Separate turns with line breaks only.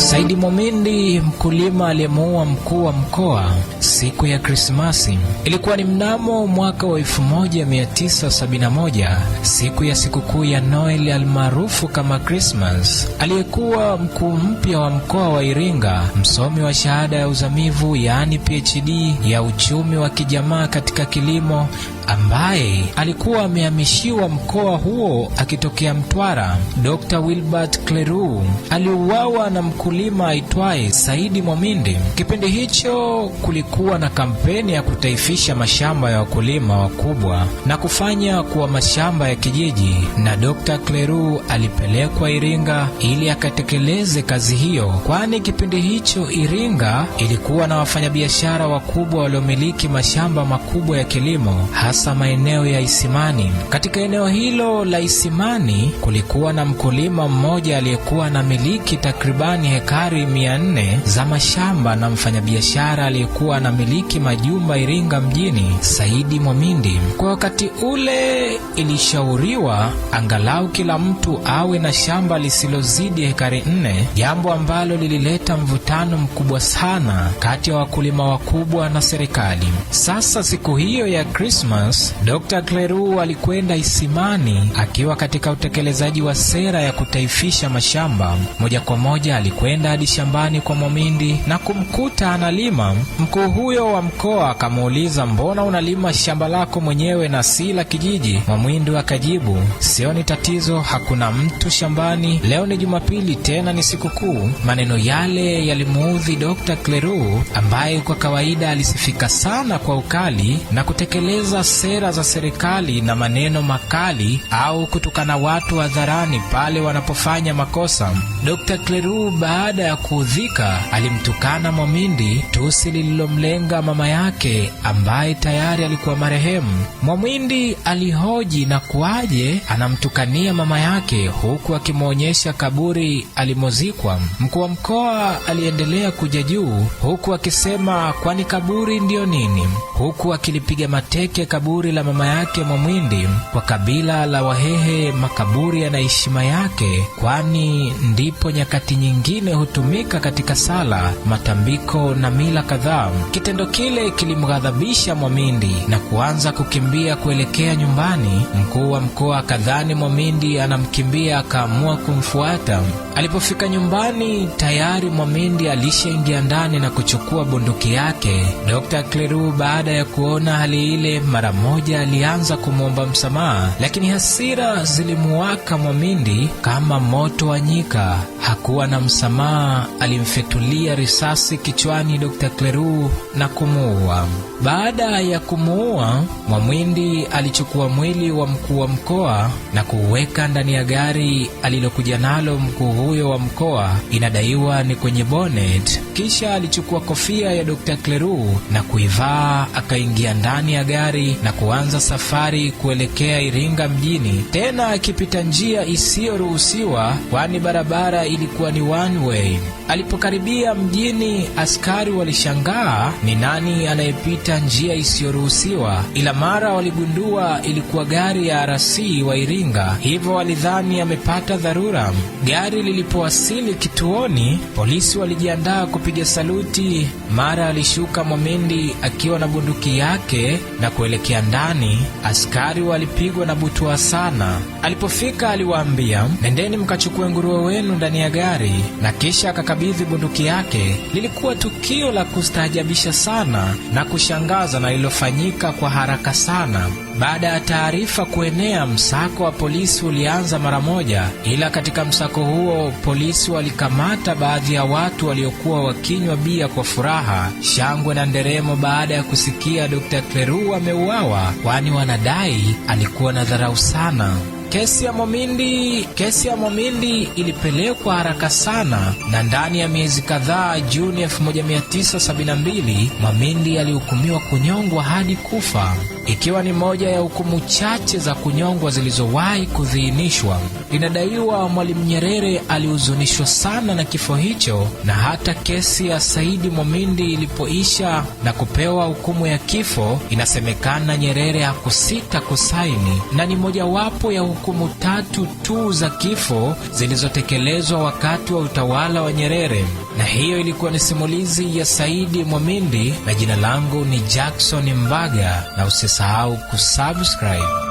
Saidi Mwamindi, mkulima aliyemuua mkuu wa mkoa siku ya Krismasi. Ilikuwa ni mnamo mwaka wa 1971, siku ya sikukuu ya Noel almaarufu kama Christmas. Aliyekuwa mkuu mpya wa mkoa wa Iringa, msomi wa shahada ya uzamivu yaani PhD ya uchumi wa kijamaa katika kilimo, ambaye alikuwa amehamishiwa mkoa huo akitokea Mtwara, Dr. Wilbert Kleru aliuawa na mkulima aitwaye Saidi Mwamindi. Kipindi hicho kulikuwa na kampeni ya kutaifisha mashamba ya wakulima wakubwa na kufanya kuwa mashamba ya kijiji, na Dr. Kleru alipelekwa Iringa ili akatekeleze kazi hiyo, kwani kipindi hicho Iringa ilikuwa na wafanyabiashara wakubwa waliomiliki mashamba makubwa ya kilimo, hasa maeneo ya Isimani. Katika eneo hilo la Isimani kulikuwa na mkulima mmoja aliyekuwa anamiliki takribani hekari 400 za mashamba na mfanyabiashara aliyekuwa anamiliki majumba Iringa mjini, Saidi Mwamindi. Kwa wakati ule ilishauriwa angalau kila mtu awe na shamba lisilozidi hekari 4, jambo ambalo lilileta mvutano mkubwa sana kati ya wakulima wakubwa na serikali. Sasa siku hiyo ya Christmas, Dr. Kleru alikwenda Isimani akiwa katika utekelezaji wa sera ya kutaifisha mashamba. Moja kwa moja alikwenda hadi shambani kwa Mwamindi na kumkuta analima. Mkuu huyo wa mkoa akamuuliza, mbona unalima shamba lako mwenyewe na si la kijiji? Mwamindi akajibu, sioni tatizo, hakuna mtu shambani, leo ni Jumapili tena ni sikukuu. Maneno yale yalimuudhi Dr. Kleru, ambaye kwa kawaida alisifika sana kwa ukali na kutekeleza sera za serikali na maneno makali au kutukana watu hadharani pale wanapofanya makosa. Dr. Kleru baada ya kuudhika alimtukana Mwamindi, tusi lililomlenga mama yake ambaye tayari alikuwa marehemu. Mwamindi alihoji na kuaje anamtukania mama yake huku akimwonyesha kaburi alimozikwa. Mkuu wa mkoa aliendelea kuja juu huku akisema, kwani kaburi ndio nini? Huku akilipiga mateke kaburi la mama yake Mwamindi. Kwa kabila la Wahehe makaburi yana heshima yake, kwani ndipo nyakati nyingine hutumika katika sala, matambiko na mila kadhaa. Kitendo kile kilimghadhabisha Mwamindi na kuanza kukimbia kuelekea nyumbani. Mkuu wa mkoa akadhani Mwamindi anamkimbia, akaamua kumfuata. Alipofika nyumbani tayari Mwamindi alishaingia ndani na kuchukua bunduki yake. Dr. Kleru baada ya kuona hali ile mara moja alianza kumwomba msamaha, lakini hasira zilimuwaka Mwamindi kama moto wa nyika. Hakuwa na msamaha, alimfetulia risasi kichwani Dr. Kleru na kumuua. Baada ya kumuua, Mwamindi alichukua mwili wa mkuu wa mkoa na kuuweka ndani ya gari alilokuja nalo mkuu huyo wa mkoa, inadaiwa ni kwenye bonnet. Kisha alichukua kofia ya Dr. Kleru na kuivaa, akaingia ndani ya gari na kuanza safari kuelekea Iringa mjini, tena akipita njia isiyoruhusiwa, kwani barabara ilikuwa ni one way. Alipokaribia mjini, askari walishangaa ni nani anayepita njia isiyoruhusiwa, ila mara waligundua ilikuwa gari ya RC wa Iringa, hivyo walidhani amepata dharura. Gari lilipowasili kituoni, polisi walijiandaa kupiga saluti. Mara alishuka Mwamindi akiwa na bunduki yake na kuelekea ndani. Askari walipigwa na butwa sana. Alipofika aliwaambia, nendeni mkachukue nguruwe wenu ndani ya gari, na kisha akakabidhi bunduki yake. Lilikuwa tukio la kustaajabisha sana na kushangaza na lilofanyika kwa haraka sana. Baada ya taarifa kuenea, msako wa polisi ulianza mara moja, ila katika msako huo polisi walikamata baadhi ya watu waliokuwa wakinywa bia kwa furaha, shangwe na nderemo baada ya kusikia Dr. Kleru ameuawa, kwani wanadai alikuwa na dharau sana. Kesi ya Mwamindi ilipelekwa haraka sana, na ndani ya miezi kadhaa, Juni 1972, Mwamindi alihukumiwa kunyongwa hadi kufa, ikiwa ni moja ya hukumu chache za kunyongwa zilizowahi kudhiinishwa. Inadaiwa Mwalimu Nyerere alihuzunishwa sana na kifo hicho, na hata kesi ya Saidi Mwamindi ilipoisha na kupewa hukumu ya kifo, inasemekana Nyerere hakusita kusaini, na ni mojawapo ya hukumu 3 tu za kifo zilizotekelezwa wakati wa utawala wa Nyerere. Na hiyo ilikuwa ni simulizi ya Saidi Mwamindi, na jina langu ni Jackson Mbaga, na usisahau kusubscribe.